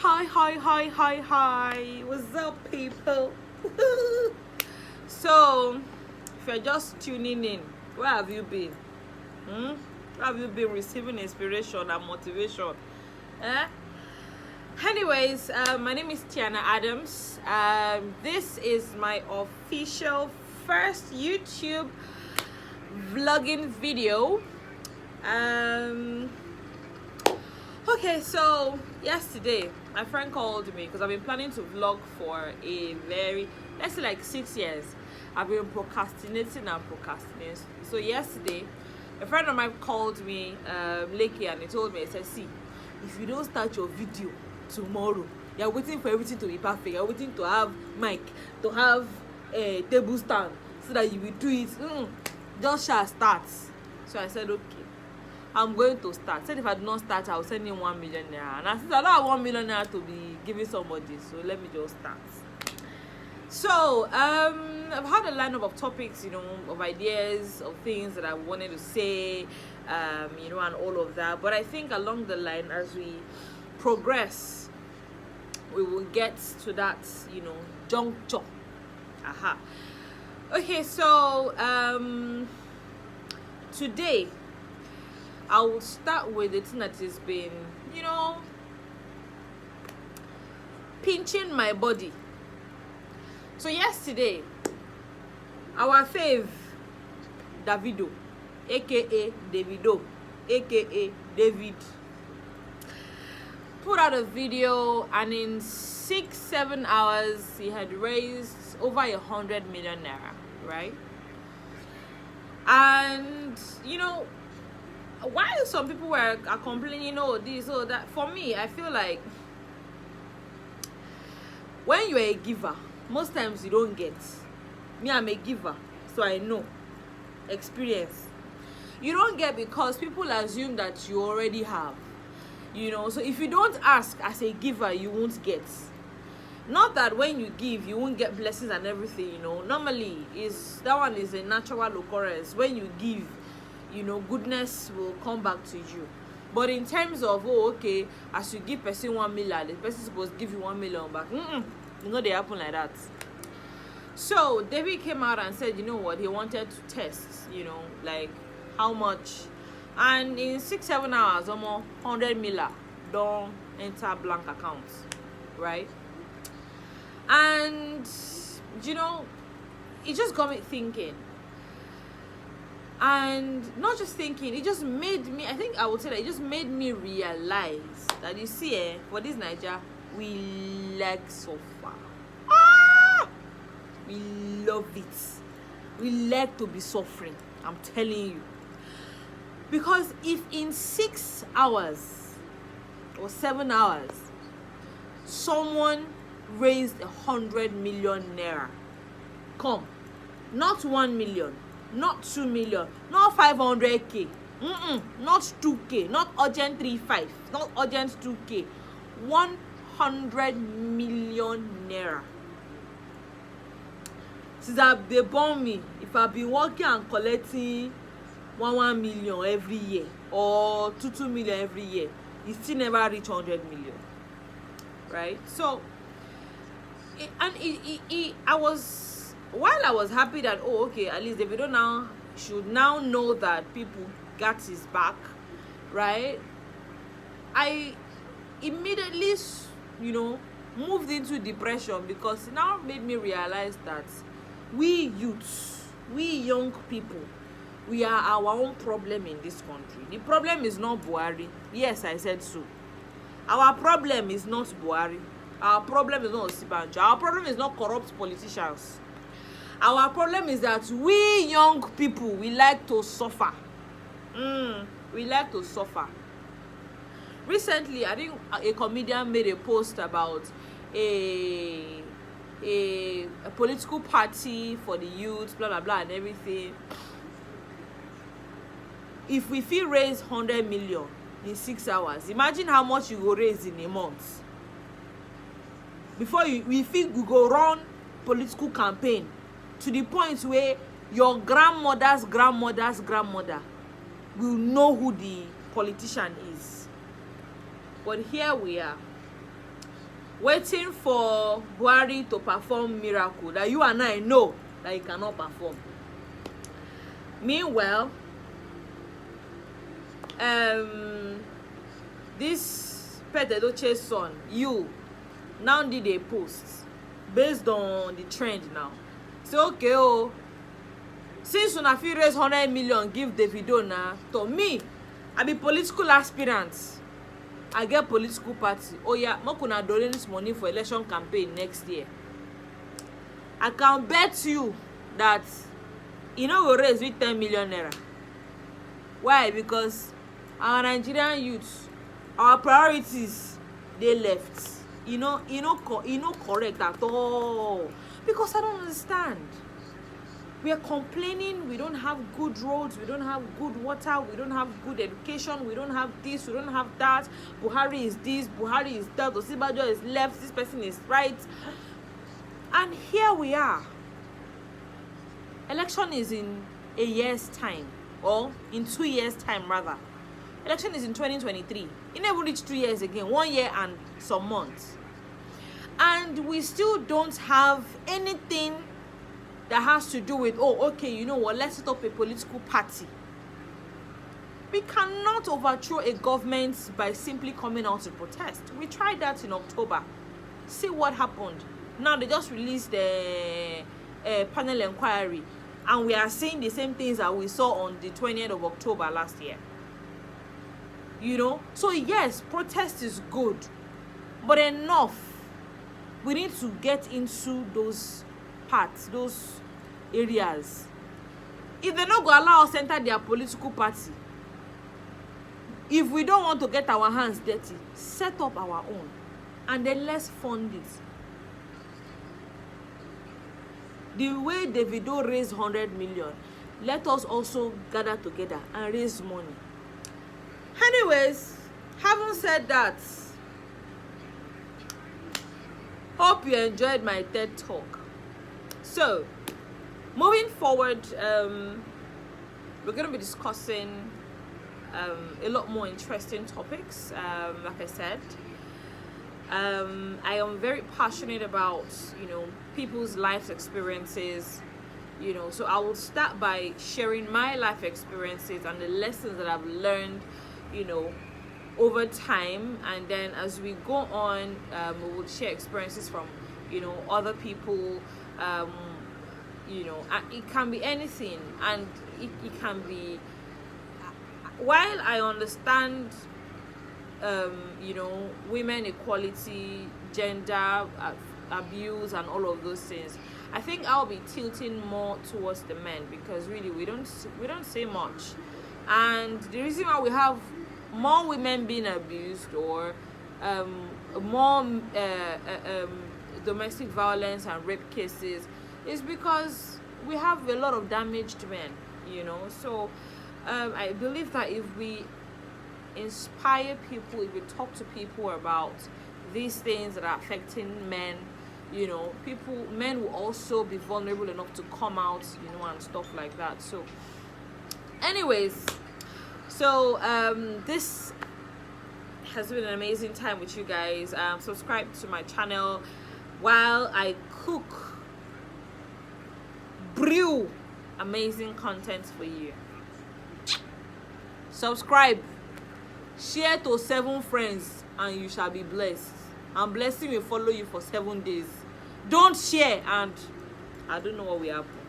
Hi. What's up, people? So, if you're just tuning in, where have you been? Where have you been receiving inspiration and motivation? Eh? Anyways, my name is Tiana Adams. This is my official first YouTube vlogging video. Okay, so yesterday my friend called me because I've been planning to vlog for a let's say like 6 years. I've been procrastinating. So yesterday a friend of mine called me, Lakey, and he told me, he said, see, if you don't start your video tomorrow, you're waiting for everything to be perfect, you're waiting to have mic, to have a table stand so that you will do it, just shall start. So I said, okay, I'm going to start. Said if I do not start, I'll send him 1 million naira. And I said, I don't have 1 million naira to be giving somebody, so let me just start. So I've had a lineup of topics, of ideas, of things that I wanted to say, and all of that. But I think along the line, as we progress, we will get to that, juncture. Okay, so today I will start with the thing that has been, pinching my body. So yesterday, our fave, Davido, aka Davido, aka David, put out a video, and in 6-7 hours, he had raised over 100 million naira, right? And, while some people are complaining, this or that, for me, I feel like when you're a giver, most times you don't get. Me, I'm a giver, so I know. Experience. You don't get because people assume that you already have. So if you don't ask as a giver, you won't get. Not that when you give, you won't get blessings and everything, Normally, that one is a natural occurrence. When you give, goodness will come back to you. But in terms of, okay, as you give person 1 million, the person is supposed to give you 1 million back. They happen like that. So David came out and said, he wanted to test, like how much. And in 6-7 hours, almost 100 million don't enter blank accounts, right? And it just got me thinking. And not just thinking, it just made me, I think I would say that it just made me realize that, you see, for this Nigeria, we like suffer. We love it. We like to be suffering, I'm telling you. Because if in 6 hours or 7 hours, someone raised 100 million naira, not 1 million, not 2 million, not 500k, not 2k, not urgent 3.5, not urgent 2k, 100 million naira. Since they born me, if I've been working and collecting 1 million every year or 2 million every year, it still never reach 100 million, right? So I was happy that, okay, at least Davido now should now know that people got his back, right? I immediately moved into depression, because it now made me realize that we youths, we young people, we are our own problem in this country. The problem is not Buhari. Yes, I said so. Our problem is not Buhari. Our problem is not Osibanjo. Our problem is not corrupt politicians. Our problem is that we young people, we like to suffer. We like to suffer. Recently, I think a comedian made a post about a political party for the youth, blah blah blah and everything. If we feel raise 100 million in 6 hours, imagine how much you go raise in a month. Before we think we go run political campaign to the point where your grandmother's grandmother will know who the politician is. But here we are. waiting for Buhari to perform miracle that you and I know that he cannot perform. Meanwhile, this Pete Edochie's son, you now did a post based on the trend now. So okay, oh, since una fit raise 100 million give Davido na, to me, I be political aspirant. I get political party. Oh yeah, make una donate this money for election campaign next year. I can bet you that you know we raise with 10 million naira. Why? Because our Nigerian youth, our priorities, they left. You know correct at all. Because I don't understand. We are complaining we don't have good roads, we don't have good water, we don't have good education, we don't have this, we don't have that. Buhari is this, Buhari is that, Osibajo is left, this person is right. And here we are. Election is in a year's time, or in 2 years' time rather. Election is in 2023. It never reached 2 years again, 1 year and some months. And we still don't have anything that has to do with, oh, okay, you know what, let's set up a political party. We cannot overthrow a government by simply coming out to protest. We tried that in October. See what happened. Now they just released the panel inquiry, and we are seeing the same things that we saw on the 20th of October last year. You know, so yes, protest is good, but enough. We need to get into those parts, those areas. If they not go allow us enter their political party, if we don't want to get our hands dirty, set up our own, and then let's fund it. The way Davido raised 100 million, let us also gather together and raise money. Anyways, having said that, hope you enjoyed my TED talk. So, moving forward, we're going to be discussing a lot more interesting topics. Like I said, I am very passionate about, you know, people's life experiences, you know, so I will start by sharing my life experiences and the lessons that I've learned, you know, over time, and then as we go on, we will share experiences from, you know, other people. You know, it can be anything, and it can be, while I understand you know, women equality, gender abuse and all of those things, I think I'll be tilting more towards the men, because really we don't say much. And the reason why we have more women being abused, or more domestic violence and rape cases, is because we have a lot of damaged men, you know. So I believe that if we inspire people, if we talk to people about these things that are affecting men, you know, men will also be vulnerable enough to come out, you know, and stuff like that. So anyways, so this has been an amazing time with you guys. Subscribe to my channel while I cook, brew amazing content for you. Subscribe, share to 7 friends, and you shall be blessed. And blessing will follow you for 7 days. Don't share, and I don't know what will happen.